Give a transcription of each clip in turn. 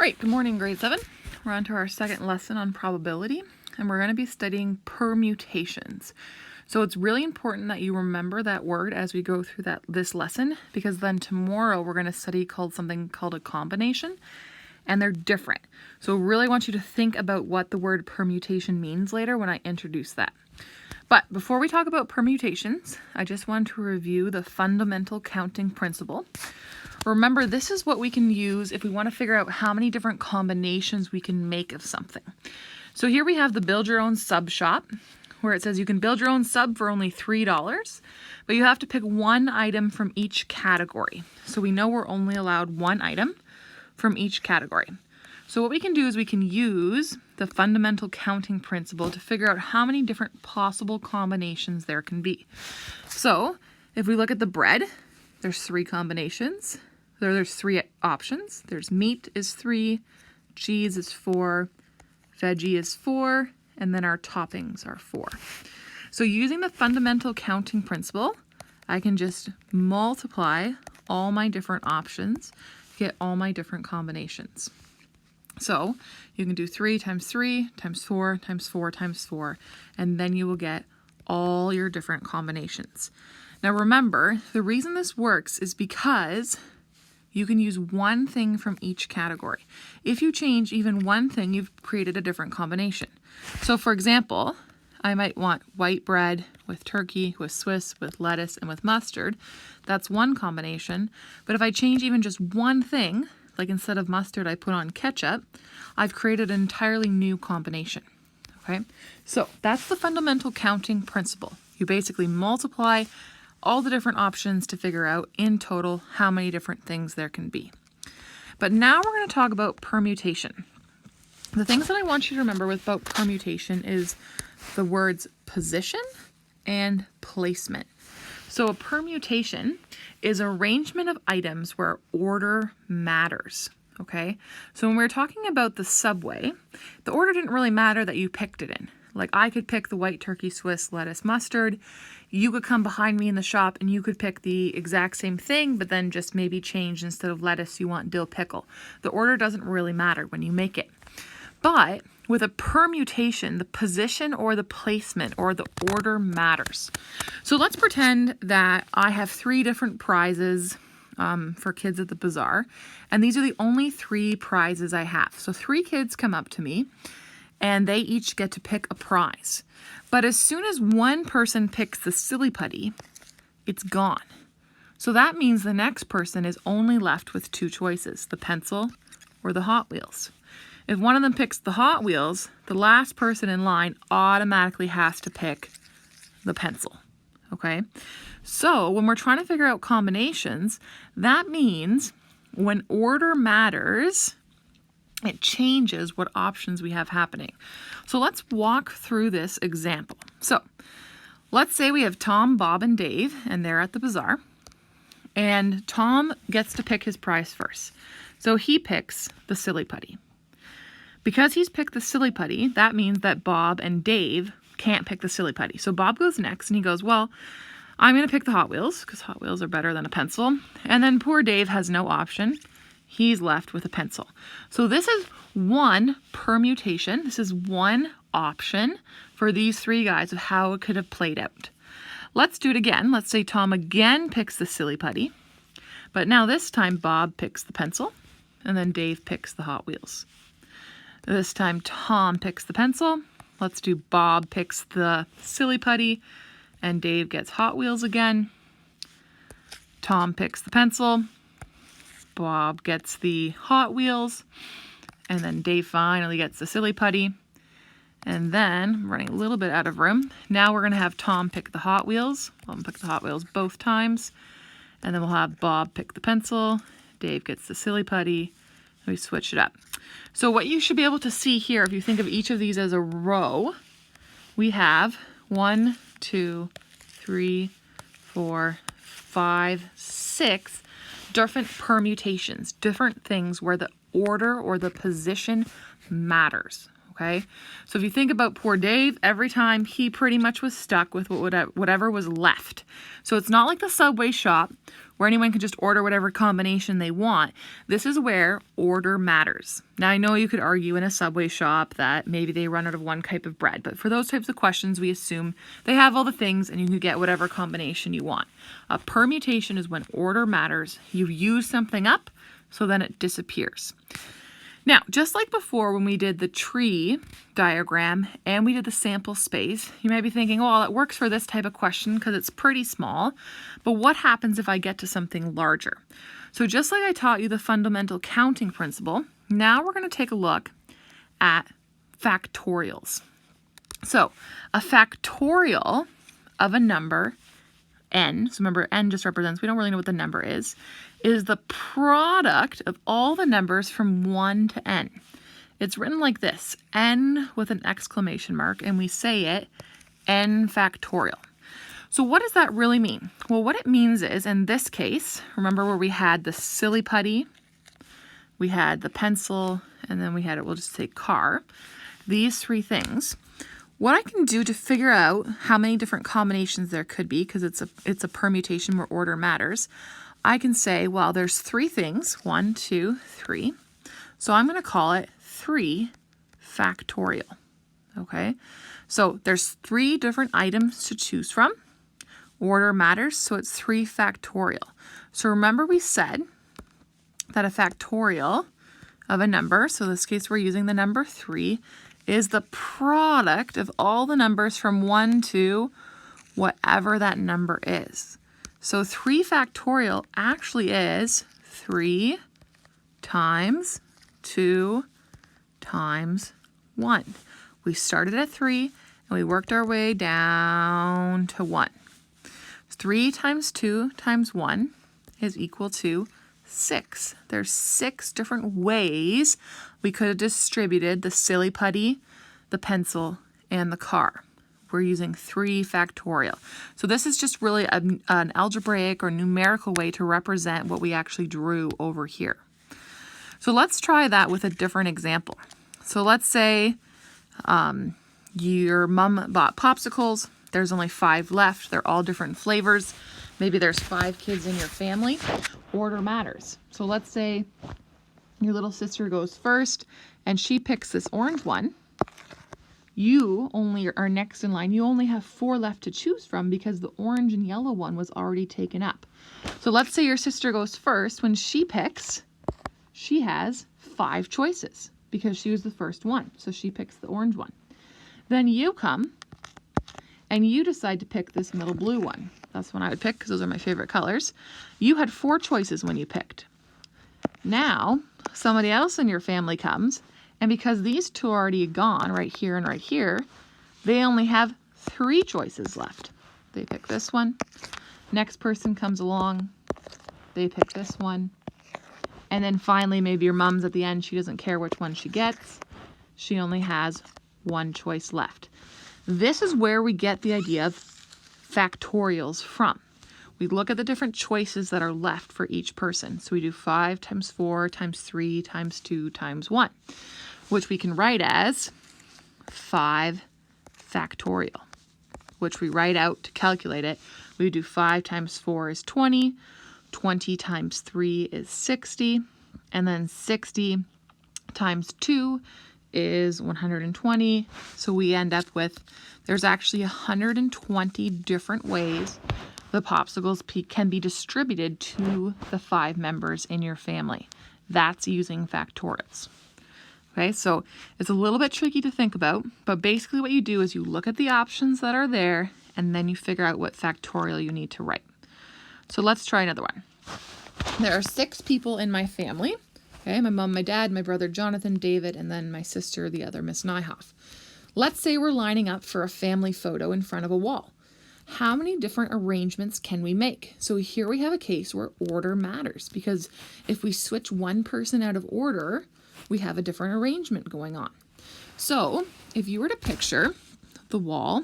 Right, good morning, grade 7. We're on to our second lesson on probability, and we're going to be studying permutations. So it's really important that you remember that word as we go through this lesson, because then tomorrow we're going to study something called a combination, and they're different. So really want you to think about what the word permutation means later when I introduce that. But before we talk about permutations, I just want to review the fundamental counting principle. Remember, this is what we can use if we want to figure out how many different combinations we can make of something. So here we have the build your own sub shop, where it says you can build your own sub for only $3, but you have to pick one item from each category. So we know we're only allowed one item from each category. So what we can do is we can use the fundamental counting principle to figure out how many different possible combinations there can be. So if we look at the bread, there's 3 combinations. There's 3 options. There's meat is 3, cheese is 4, veggie is 4, and then our toppings are 4. So using the fundamental counting principle, I can just multiply all my different options to get all my different combinations. So you can do 3 times 3 times 4 times 4 times 4, and then you will get all your different combinations. Now remember, the reason this works is because you can use one thing from each category. If you change even one thing, you've created a different combination. So for example, I might want white bread with turkey, with Swiss, with lettuce, and with mustard. That's one combination. But if I change even just one thing, like instead of mustard, I put on ketchup, I've created an entirely new combination. Okay, so that's the fundamental counting principle. You basically multiply all the different options to figure out in total how many different things there can be. But now we're going to talk about permutation. The things that I want you to remember about permutation is the words position and placement. So a permutation is arrangement of items where order matters. Okay, so when we're talking about the Subway, the order didn't really matter that you picked it in. Like I could pick the white turkey, Swiss, lettuce, mustard. You could come behind me in the shop and you could pick the exact same thing, but then just maybe change instead of lettuce, you want dill pickle. The order doesn't really matter when you make it. But with a permutation, the position or the placement or the order matters. So let's pretend that I have 3 different prizes for kids at the bazaar, and these are the only 3 prizes I have. So 3 kids come up to me and they each get to pick a prize. But as soon as one person picks the silly putty, it's gone. So that means the next person is only left with 2 choices, the pencil or the Hot Wheels. If one of them picks the Hot Wheels, the last person in line automatically has to pick the pencil. Okay? So when we're trying to figure out combinations, that means when order matters, it changes what options we have happening. So let's walk through this example. So let's say we have Tom, Bob, and Dave, and they're at the bazaar. And Tom gets to pick his prize first. So he picks the silly putty. Because he's picked the silly putty, that means that Bob and Dave can't pick the silly putty. So Bob goes next and he goes, well, I'm going to pick the Hot Wheels because Hot Wheels are better than a pencil. And then poor Dave has no option. He's left with a pencil. So this is one permutation. This is one option for these 3 guys of how it could have played out. Let's do it again. Let's say Tom again picks the silly putty. But now this time Bob picks the pencil and then Dave picks the Hot Wheels. This time Tom picks the pencil. Let's do Bob picks the silly putty and Dave gets Hot Wheels again. Tom picks the pencil. Bob gets the Hot Wheels, and then Dave finally gets the silly putty. And then, I'm running a little bit out of room. Now we're going to have Tom pick the Hot Wheels. I'll pick the Hot Wheels both times. And then we'll have Bob pick the pencil. Dave gets the silly putty. We switch it up. So what you should be able to see here, if you think of each of these as a row, we have 1, 2, 3, 4, 5, 6 different permutations, different things where the order or the position matters. Okay, so if you think about poor Dave, every time he pretty much was stuck with whatever was left. So it's not like the Subway shop where anyone can just order whatever combination they want. This is where order matters. Now, I know you could argue in a Subway shop that maybe they run out of one type of bread, but for those types of questions, we assume they have all the things and you can get whatever combination you want. A permutation is when order matters. You use something up, so then it disappears. Now, just like before when we did the tree diagram and we did the sample space, you might be thinking, well, that works for this type of question because it's pretty small, but what happens if I get to something larger? So just like I taught you the fundamental counting principle, now we're going to take a look at factorials. So a factorial of a number, n, so remember n just represents, we don't really know what the number is the product of all the numbers from 1 to n. It's written like this, n with an exclamation mark, and we say it n factorial. So what does that really mean? Well, what it means is, in this case, remember where we had the silly putty, we had the pencil, and then we had it, we'll just say car, these three things. What I can do to figure out how many different combinations there could be, because it's a permutation where order matters, I can say, well, there's three things, 1, 2, 3. So I'm going to call it 3 factorial. Okay, so there's 3 different items to choose from. Order matters, so it's 3 factorial. So remember we said that a factorial of a number, so in this case we're using the number 3, is the product of all the numbers from 1 to whatever that number is. So 3 factorial actually is 3 times 2 times 1. We started at 3 and we worked our way down to 1. 3 times 2 times 1 is equal to 6. There's 6 different ways we could have distributed the silly putty, the pencil, and the car. We're using 3 factorial. So this is just really an algebraic or numerical way to represent what we actually drew over here. So let's try that with a different example. So let's say your mom bought popsicles. There's only 5 left. They're all different flavors. Maybe there's 5 kids in your family. Order matters. So let's say your little sister goes first and she picks this orange one. You only are next in line. You only have 4 left to choose from because the orange and yellow one was already taken up. So let's say your sister goes first. When she picks, she has 5 choices because she was the first one. So she picks the orange one. Then you come and you decide to pick this middle blue one. That's one I would pick because those are my favorite colors. You had 4 choices when you picked. Now, somebody else in your family comes, and because these 2 are already gone, right here and right here, they only have 3 choices left. They pick this one. Next person comes along, they pick this one. And then finally, maybe your mom's at the end, she doesn't care which one she gets. She only has 1 choice left. This is where we get the idea of factorials from. We look at the different choices that are left for each person. So we do 5 times 4 times 3 times 2 times 1, which we can write as 5 factorial, which we write out to calculate it. We do 5 times 4 is 20, 20 times 3 is 60, and then 60 times 2 is 120. So we end up with, there's actually 120 different ways the popsicles can be distributed to the 5 members in your family. That's using factorials. Okay, so it's a little bit tricky to think about, but basically what you do is you look at the options that are there and then you figure out what factorial you need to write. So let's try another one. There are 6 people in my family. Okay, my mom, my dad, my brother Jonathan, David, and then my sister, the other Miss Nyhoff. Let's say we're lining up for a family photo in front of a wall. How many different arrangements can we make? So here we have a case where order matters, because if we switch one person out of order, we have a different arrangement going on. So if you were to picture the wall,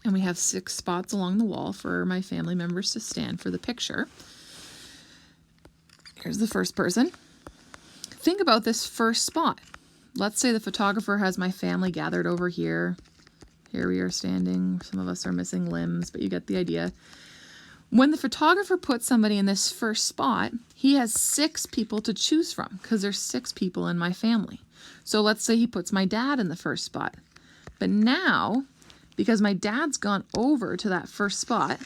and we have 6 spots along the wall for my family members to stand for the picture. Here's the first person. Think about this first spot. let's say the photographer has my family gathered over here. Here we are standing. Some of us are missing limbs, but you get the idea. When the photographer puts somebody in this first spot, he has 6 people to choose from because there's 6 people in my family. So let's say he puts my dad in the first spot. But now, because my dad's gone over to that first spot,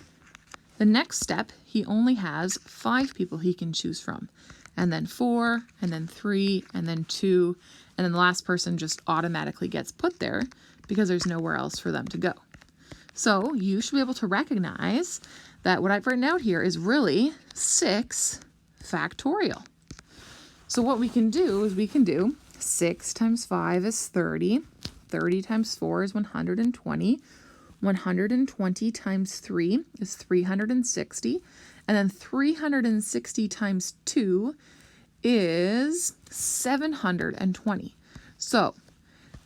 the next step, he only has 5 people he can choose from. And then 4, and then 3, and then 2, and then the last person just automatically gets put there because there's nowhere else for them to go. So you should be able to recognize that what I've written out here is really 6 factorial. So what we can do is we can do 6 times 5 is 30. 30 times 4 is 120. 120 times 3 is 360. And then 360 times 2 is 720. So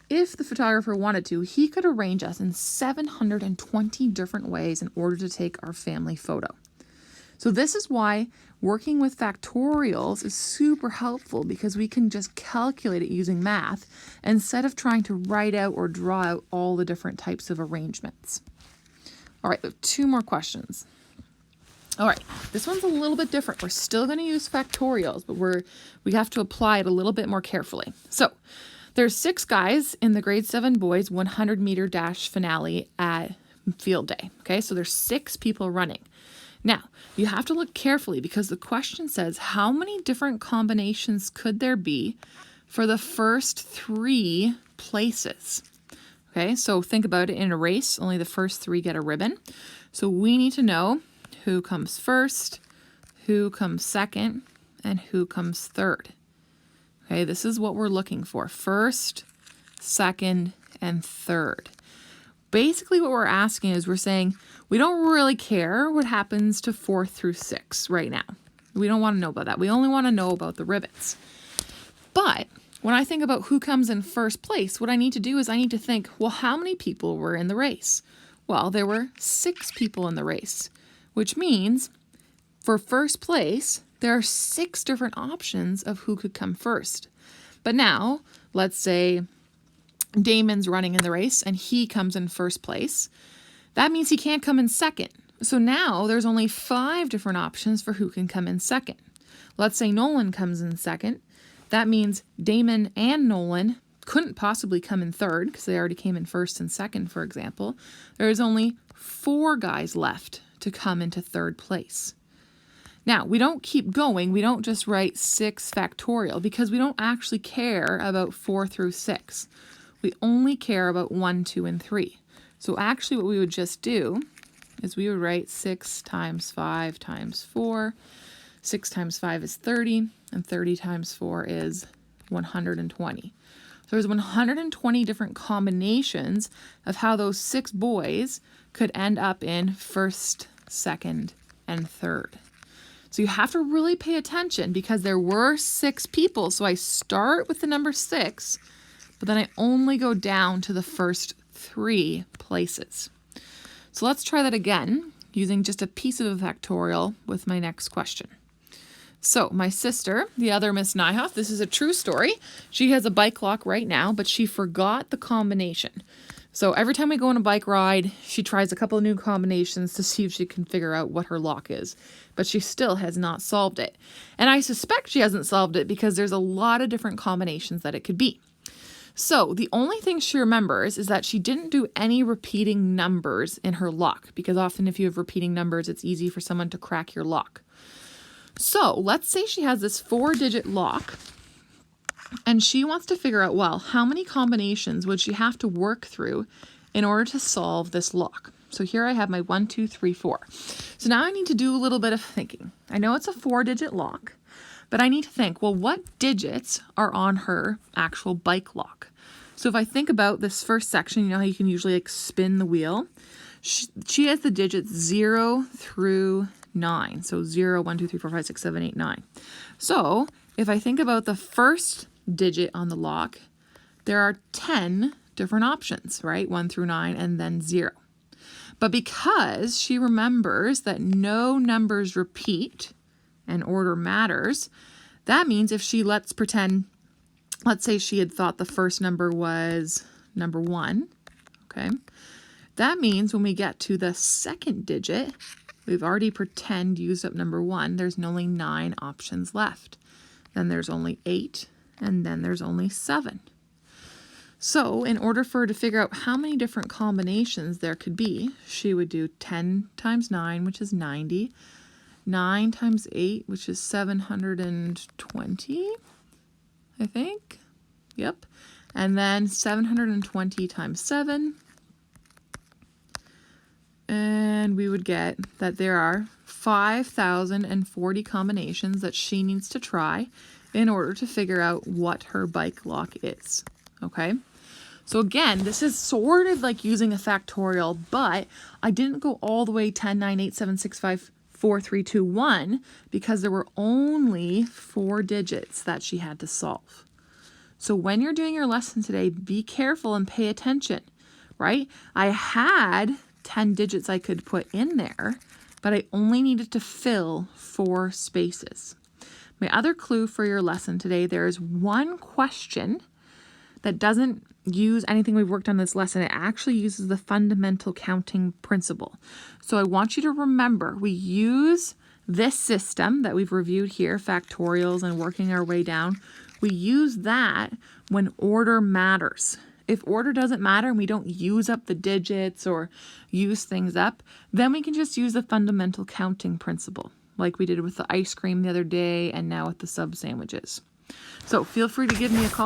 if the photographer wanted to, he could arrange us in 720 different ways in order to take our family photo. So this is why working with factorials is super helpful, because we can just calculate it using math instead of trying to write out or draw out all the different types of arrangements. All right, we have 2 more questions. All right, this one's a little bit different. We're still going to use factorials, but we have to apply it a little bit more carefully. So there's 6 guys in the grade 7 boys 100-meter dash finale at field day. Okay, so there's 6 people running. Now, you have to look carefully because the question says how many different combinations could there be for the first 3 places? Okay, so think about it. In a race, only the first 3 get a ribbon. So we need to know who comes first, who comes second, and who comes third. Okay, this is what we're looking for. First, second, and third. Basically what we're asking is we're saying we don't really care what happens to 4 through 6 right now. We don't want to know about that. We only want to know about the ribbons. But when I think about who comes in first place, what I need to do is I need to think, well, how many people were in the race? Well, there were 6 people in the race, which means for first place, there are 6 different options of who could come first. But now, let's say Damon's running in the race and he comes in first place. That means he can't come in second. So now there's only 5 different options for who can come in second. Let's say Nolan comes in second. That means Damon and Nolan couldn't possibly come in third because they already came in first and second, for example. There's only 4 guys left to come into third place. Now, we don't keep going. We don't just write 6 factorial because we don't actually care about 4 through 6. We only care about 1, 2, and 3. So actually what we would just do is we would write 6 times 5 times 4. 6 times 5 is 30, and 30 times 4 is 120. So there's 120 different combinations of how those 6 boys could end up in first, second, and third. So you have to really pay attention because there were 6 people. So I start with the number 6, but then I only go down to the first 3 places. So let's try that again using just a piece of a factorial with my next question. So my sister, the other Miss Nyhoff, this is a true story. She has a bike lock right now, but she forgot the combination. So every time we go on a bike ride, she tries a couple of new combinations to see if she can figure out what her lock is. But she still has not solved it. And I suspect she hasn't solved it because there's a lot of different combinations that it could be. So the only thing she remembers is that she didn't do any repeating numbers in her lock, because often if you have repeating numbers, it's easy for someone to crack your lock. So let's say she has this 4-digit lock and she wants to figure out, well, how many combinations would she have to work through in order to solve this lock? So here I have my 1, 2, 3, 4. So now I need to do a little bit of thinking. I know it's a 4-digit lock, but I need to think, well, what digits are on her actual bike lock? So if I think about this first section, you know how you can usually spin the wheel? She has the digits 0 through 9. So 0, 1, 2, 3, 4, 5, 6, 7, 8, 9. So if I think about the first digit on the lock, there are 10 different options, right? 1 through 9 and then 0. But because she remembers that no numbers repeat and order matters, that means if she, let's pretend let's say she had thought the first number was number 1, okay? That means when we get to the second digit, we've already used up number 1. There's only 9 options left. Then there's only 8, and then there's only 7. So in order for her to figure out how many different combinations there could be, she would do 10 times 9, which is 90, 9 times 8, which is 720, I think. Yep. And then 720 times 7. And we would get that there are 5,040 combinations that she needs to try in order to figure out what her bike lock is. Okay? So again, this is sort of like using a factorial, but I didn't go all the way 10, 9, 8, 7, 6, 5, 4, 3, 2, 1 because there were only 4 digits that she had to solve. So when you're doing your lesson today, be careful and pay attention, right? I had 10 digits I could put in there, but I only needed to fill 4 spaces. My other clue for your lesson today, there is one question that doesn't use anything we've worked on this lesson. It actually uses the fundamental counting principle. So I want you to remember, we use this system that we've reviewed here, factorials and working our way down. We use that when order matters. If order doesn't matter and we don't use up the digits or use things up, then we can just use the fundamental counting principle, like we did with the ice cream the other day and now with the sub sandwiches. So feel free to give me a call.